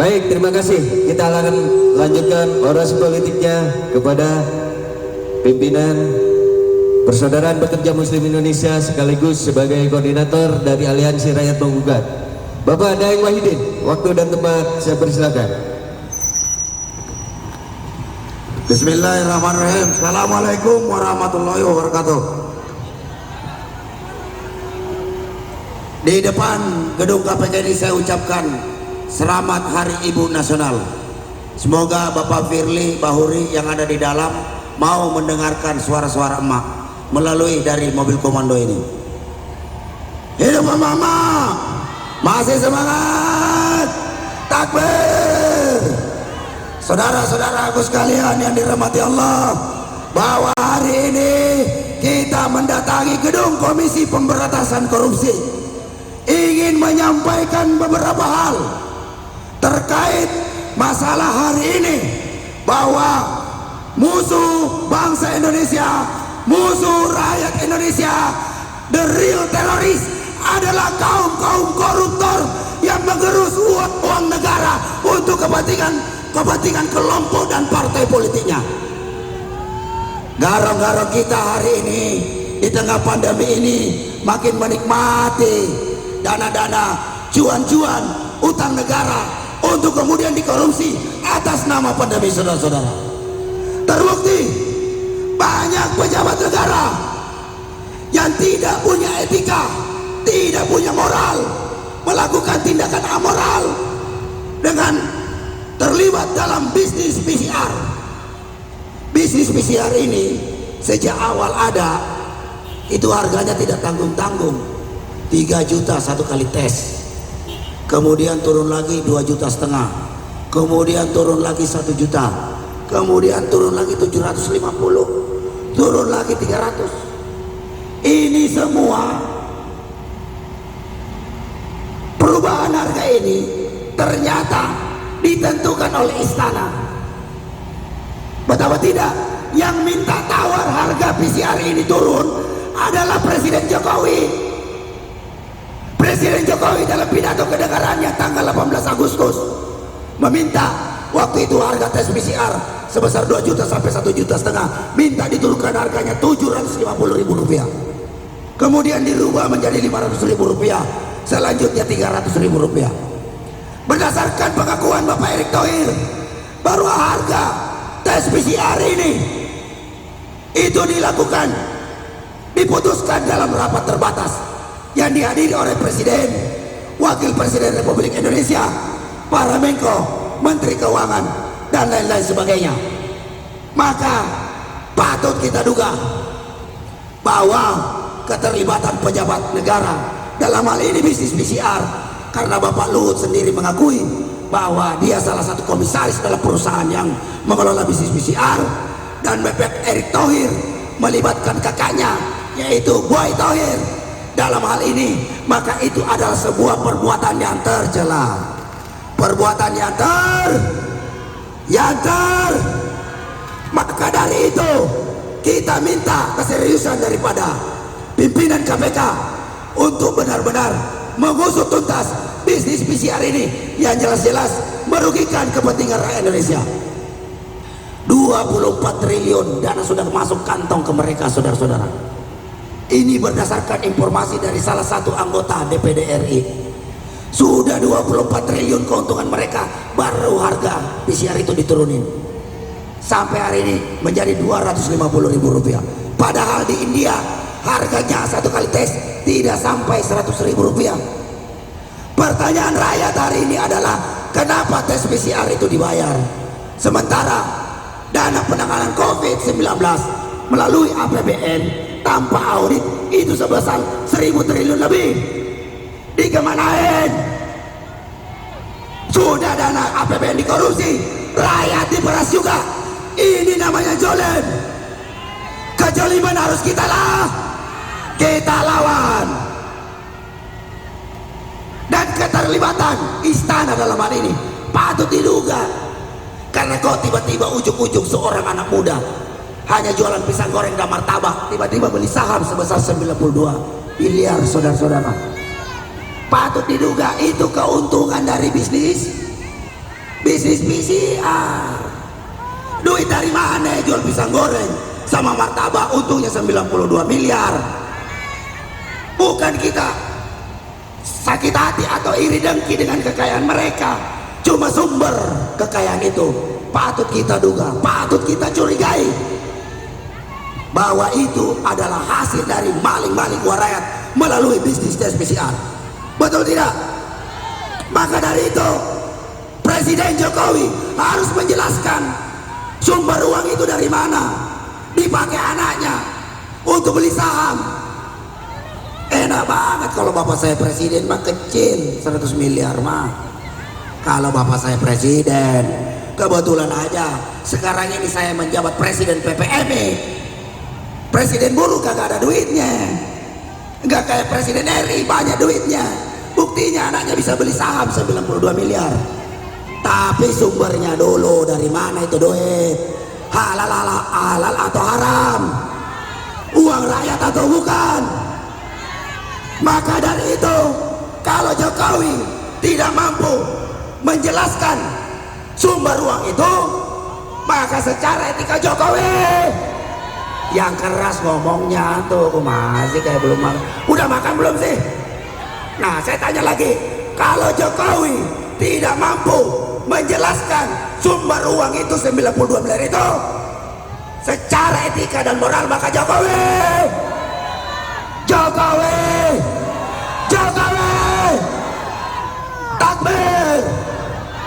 Baik, terima kasih. Kita akan lanjutkan orasi politiknya kepada pimpinan Persaudaraan Pekerja Muslim Indonesia sekaligus sebagai koordinator dari Aliansi Rakyat Menggugat. Bapak Daeng Wahidin, waktu dan tempat saya persilakan. Bismillahirrahmanirrahim. Assalamualaikum warahmatullahi wabarakatuh. Di depan gedung KPK ini saya ucapkan selamat Hari Ibu Nasional. Semoga Bapak Firly Bahuri yang ada di dalam mau mendengarkan suara-suara emak melalui dari mobil komando ini. Hidup mama, masih semangat, takbir. Saudara-saudaraku sekalian yang dirahmati Allah, bahwa hari ini kita mendatangi gedung Komisi Pemberantasan Korupsi ingin menyampaikan beberapa hal terkait masalah hari ini, bahwa musuh bangsa Indonesia, musuh rakyat Indonesia, the real teroris adalah kaum koruptor yang mengerus uang negara untuk kepentingan kelompok dan partai politiknya. Garong-garong kita hari ini di tengah pandemi ini makin menikmati dana-dana cuan-cuan utang negara untuk kemudian dikorupsi atas nama pandemi, saudara-saudara. Terbukti banyak pejabat negara yang tidak punya etika, tidak punya moral, melakukan tindakan amoral dengan terlibat dalam bisnis PCR. Bisnis PCR ini sejak awal ada itu harganya tidak tanggung-tanggung, 3 juta satu kali tes, kemudian turun lagi 2,5 juta, kemudian turun lagi 1 juta, kemudian turun lagi 750, turun lagi 300. Ini semua perubahan harga ini ternyata ditentukan oleh istana. Betapa tidak, yang minta tawar harga PCR ini turun adalah Presiden Jokowi. Presiden Jokowi dalam pidato kenegaraan tanggal 18 Agustus meminta waktu itu harga tes PCR sebesar 2 juta sampai 1,5 juta, minta diturunkan harganya 750.000 rupiah, kemudian dirubah menjadi 500.000 rupiah, selanjutnya 300.000 rupiah. Berdasarkan pengakuan Bapak Erick Thohir bahwa harga tes PCR ini itu diputuskan dalam rapat terbatas yang dihadiri oleh Presiden, Wakil Presiden Republik Indonesia, para Menko, Menteri Keuangan, dan lain-lain sebagainya. Maka patut kita duga bahwa keterlibatan pejabat negara dalam hal ini bisnis PCR, karena Bapak Luhut sendiri mengakui bahwa dia salah satu komisaris dalam perusahaan yang mengelola bisnis PCR, dan Bapak Erick Thohir melibatkan kakaknya yaitu Boy Thohir dalam hal ini, maka itu adalah sebuah perbuatan yang tercela, perbuatan maka dari itu kita minta keseriusan daripada pimpinan KPK untuk benar-benar mengusut tuntas bisnis PCR ini yang jelas-jelas merugikan kepentingan rakyat Indonesia. 24 triliun dana sudah masuk kantong ke mereka, saudara-saudara. Ini berdasarkan informasi dari salah satu anggota DPD RI. Sudah 24 triliun keuntungan mereka, baru harga PCR itu diturunin sampai hari ini menjadi 250.000 rupiah. Padahal di India harganya satu kali tes tidak sampai 100.000 rupiah. Pertanyaan rakyat hari ini adalah kenapa tes PCR itu dibayar, sementara dana penanganan COVID-19 melalui APBN tanpa audit itu sebesar 1.000 triliun lebih. Dikemanain? Sudah dana APBN dikorupsi, rakyat diperas juga. Ini namanya zolim. Kezaliman harus kita lawan. Dan keterlibatan istana dalam hal ini patut diduga, karena kok tiba-tiba ujuk-ujuk seorang anak muda hanya jualan pisang goreng dan martabak tiba-tiba beli saham sebesar 92 miliar, saudara-saudara. Patut diduga itu keuntungan dari bisnis Bisnis PCR. Duit dari mana jual pisang goreng sama martabak untungnya 92 miliar. Bukan kita sakit hati atau iri dengki dengan kekayaan mereka, cuma sumber kekayaan itu patut kita duga, patut kita curigai bahwa itu adalah hasil dari maling-maling uang rakyat melalui bisnis tes PCR. Betul tidak? Maka dari itu Presiden Jokowi harus menjelaskan sumber uang itu dari mana, dipakai anaknya untuk beli saham. Enak banget kalau bapak saya presiden mah kecil 100 miliar mah. Kalau bapak saya presiden, kebetulan aja sekarang ini saya menjabat presiden PPMI. Presiden buruh kagak ada duitnya, nggak kayak presiden RI banyak duitnya. Buktinya anaknya bisa beli saham 92 miliar. Tapi sumbernya dulu dari mana itu duit? Halal atau haram? Uang rakyat atau bukan? Maka dari itu kalau Jokowi tidak mampu menjelaskan sumber uang itu, maka secara etika Jokowi yang keras ngomongnya tuh masih kayak belum makan. Udah makan belum sih? Nah saya tanya lagi, kalau Jokowi tidak mampu menjelaskan sumber uang itu 92 miliar itu secara etika dan moral, maka Jokowi takbir.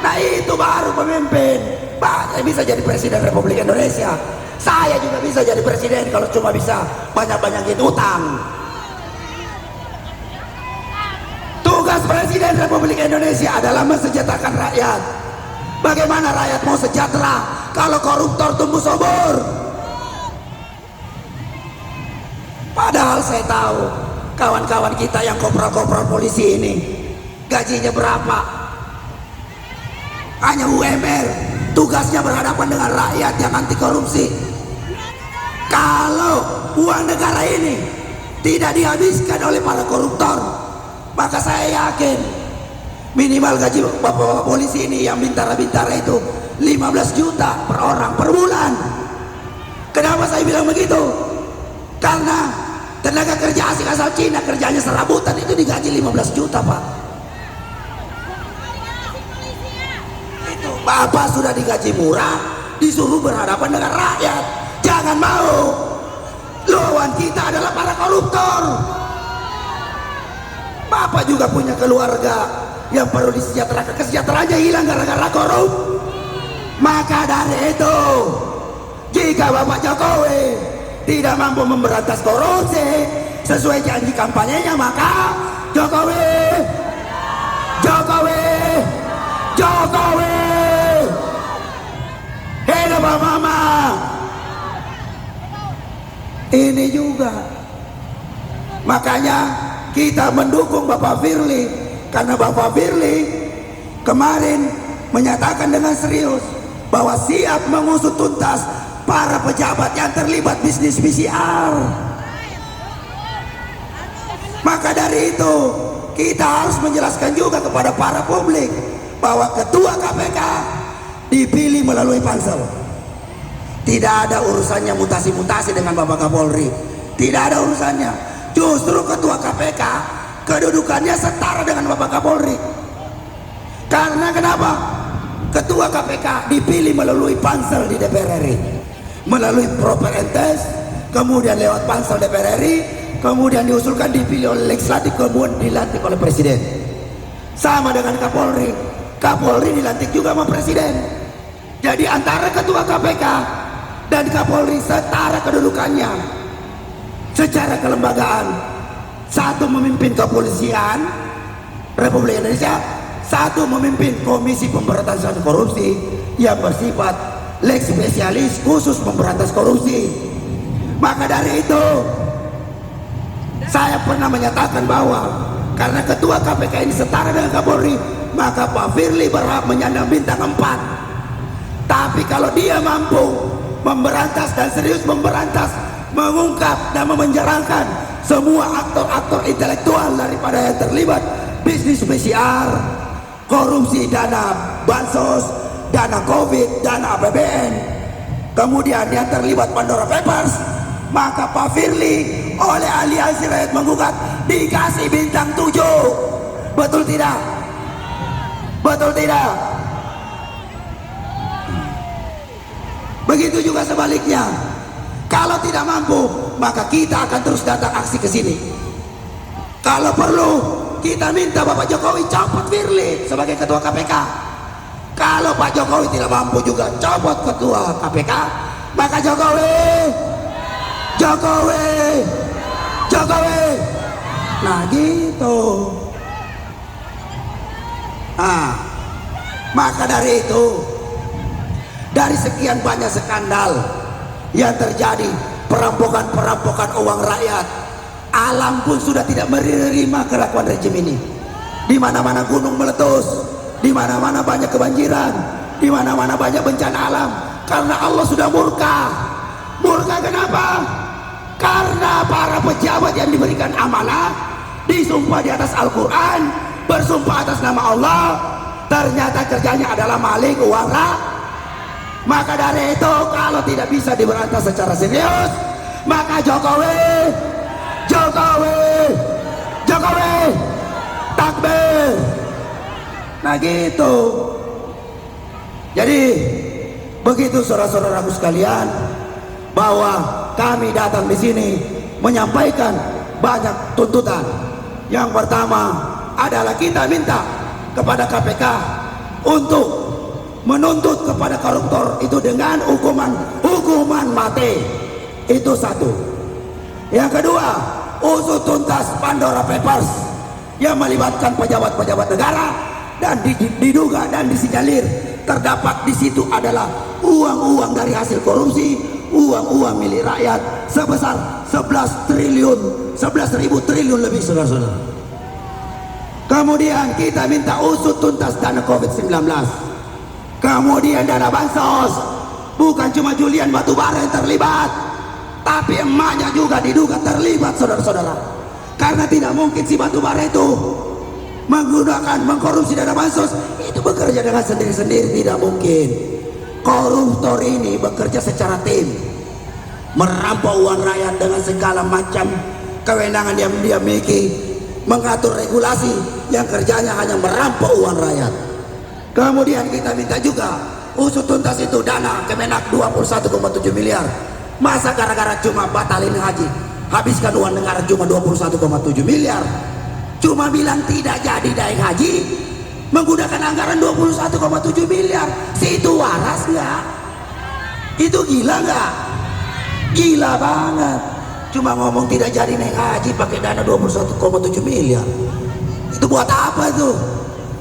Nah itu baru pemimpin. Saya bisa jadi presiden Republik Indonesia. Saya juga bisa jadi presiden kalau cuma bisa banyak-banyakin utang. Tugas presiden Republik Indonesia adalah mensejahterakan rakyat. Bagaimana rakyat mau sejahtera kalau koruptor tumbuh subur? Padahal saya tahu kawan-kawan kita yang kopral-kopral polisi ini gajinya berapa? Hanya UMR, tugasnya berhadapan dengan rakyat yang anti korupsi. Kalau uang negara ini tidak dihabiskan oleh para koruptor, maka saya yakin minimal gaji bapak-bapak polisi ini yang bintara-bintara itu 15 juta per orang per bulan. Kenapa saya bilang begitu? Karena tenaga kerja asing asal Cina kerjanya serabutan itu digaji 15 juta pak. Itu bapak sudah digaji murah, disuruh berhadapan dengan rakyat. Jangan mau. Lawan kita adalah para koruptor. Bapak juga punya keluarga yang perlu disejahterakan, kesejahteraannya hilang gara-gara korup. Maka dari itu, jika Bapak Jokowi tidak mampu memberantas korupsi sesuai janji kampanyenya, maka Jokowi hidup mama. Ini juga makanya kita mendukung Bapak Firly, karena Bapak Firly kemarin menyatakan dengan serius bahwa siap mengusut tuntas para pejabat yang terlibat bisnis PCR. Maka dari itu kita harus menjelaskan juga kepada para publik bahwa ketua KPK dipilih melalui pansel. Tidak ada urusannya mutasi-mutasi dengan Bapak Kapolri, tidak ada urusannya. Justru ketua KPK kedudukannya setara dengan Bapak Kapolri. Karena kenapa? Ketua KPK dipilih melalui pansel di DPR RI, melalui proper entes, kemudian lewat pansel DPR RI, kemudian diusulkan dipilih oleh legislatif, kemudian dilantik oleh presiden. Sama dengan Kapolri, Kapolri dilantik juga sama presiden. Jadi antara ketua KPK dan Kapolri setara kedudukannya secara kelembagaan. Satu memimpin kepolisian Republik Indonesia, satu memimpin Komisi Pemberantasan Korupsi yang bersifat lex spesialis khusus memberantas korupsi. Maka dari itu saya pernah menyatakan bahwa karena ketua KPK ini setara dengan Kapolri, maka Pak Firly berhak menyandang bintang 4. Tapi kalau dia mampu memberantas dan serius memberantas, mengungkap dan memenjarakan semua aktor-aktor intelektual daripada yang terlibat bisnis PCR, korupsi dana bansos, dana COVID, dana APBN, kemudian yang terlibat Pandora Papers, maka Pak Firly oleh Aliansi Rakyat Menggugat dikasih bintang 7. Betul tidak? Betul tidak? Begitu juga sebaliknya. Kalau tidak mampu, maka kita akan terus datang aksi ke sini. Kalau perlu, kita minta Bapak Jokowi copot Firly sebagai ketua KPK. Kalau Pak Jokowi tidak mampu juga copot ketua KPK, maka Jokowi. Nah gitu. Nah, maka dari itu, dari sekian banyak skandal yang terjadi, perampokan uang rakyat, alam pun sudah tidak menerima kelakuan rejim ini. Di mana-mana gunung meletus, di mana-mana banyak kebanjiran, di mana-mana banyak bencana alam, karena Allah sudah murka. Murka kenapa? Karena para pejabat yang diberikan amanah disumpah di atas Al-Quran, bersumpah atas nama Allah, ternyata kerjanya adalah maling uang rakyat. Maka dari itu, kalau tidak bisa diberantas secara serius, maka Jokowi takbir. Nah gitu. Jadi begitu saudara-saudaraku sekalian, bahwa kami datang di sini menyampaikan banyak tuntutan. Yang pertama adalah kita minta kepada KPK untuk menuntut kepada koruptor itu dengan hukuman mati. Itu satu. Yang kedua, usut tuntas Pandora Papers yang melibatkan pejabat-pejabat negara dan diduga dan disinyalir terdapat di situ adalah uang-uang dari hasil korupsi, uang-uang milik rakyat sebesar 11.000 triliun lebih, saudara-saudara. Kemudian kita minta usut tuntas dana COVID-19. Kemudian dana bansos, bukan cuma Julian Batubara yang terlibat, tapi emaknya juga diduga terlibat, saudara-saudara. Karena tidak mungkin si Batubara itu mengkorupsi dana bansos, itu bekerja dengan sendiri-sendiri, tidak mungkin. Koruptor ini bekerja secara tim, merampok uang rakyat dengan segala macam kewenangan yang dia miliki, mengatur regulasi yang kerjanya hanya merampok uang rakyat. Kemudian kita minta juga usut tuntas itu dana Kemenak 21,7 miliar. Masa gara-gara cuma batalin haji, habiskan uang negara cuma 21,7 miliar, cuma bilang tidak jadi naik haji, menggunakan anggaran 21,7 miliar. Situ waras nggak? Itu gila nggak? Gila banget. Cuma ngomong tidak jadi naik haji pakai dana 21,7 miliar. Itu buat apa tuh?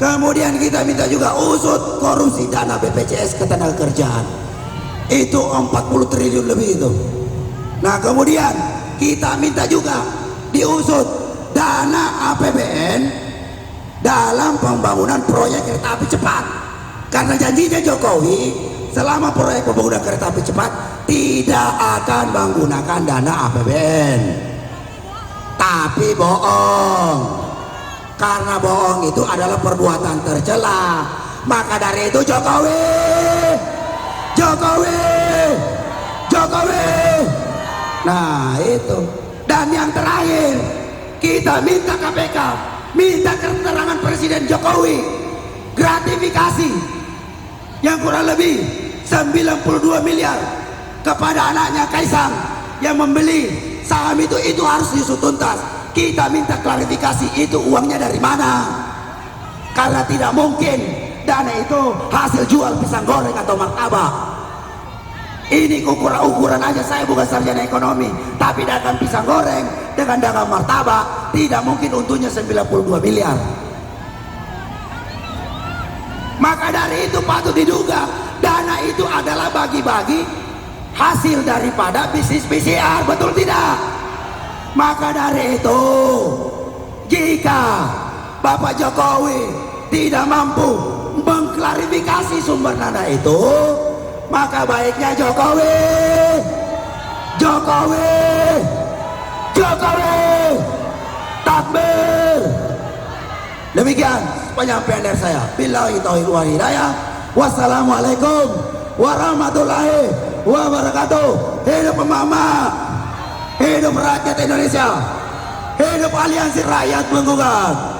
Kemudian kita minta juga usut korupsi dana BPJS Ketenagakerjaan. Itu 40 triliun lebih itu. Nah kemudian kita minta juga diusut dana APBN dalam pembangunan proyek kereta api cepat. Karena janjinya Jokowi selama proyek pembangunan kereta api cepat tidak akan menggunakan dana APBN. Tapi bohong. Karena bohong itu adalah perbuatan tercela. Maka dari itu Jokowi. Nah itu. Dan yang terakhir, kita minta KPK minta keterangan Presiden Jokowi gratifikasi yang kurang lebih 92 miliar kepada anaknya Kaisang yang membeli saham itu harus diusut tuntas. Kita minta klarifikasi itu uangnya dari mana, karena tidak mungkin dana itu hasil jual pisang goreng atau martabak. Ini ukuran aja, saya bukan sarjana ekonomi, tapi dagang pisang goreng dengan dagang martabak tidak mungkin untungnya 92 miliar. Maka dari itu patut diduga dana itu adalah bagi-bagi hasil daripada bisnis PCR, betul tidak? Maka dari itu, jika Bapak Jokowi tidak mampu mengklarifikasi sumber dana itu, maka baiknya Jokowi takbir. Demikian penyampaian dari saya. Billahi taufiq wal hidayah. Wassalamualaikum warahmatullahi wabarakatuh. Hidup Mama, hidup rakyat Indonesia, hidup Aliansi Rakyat Lengkungan.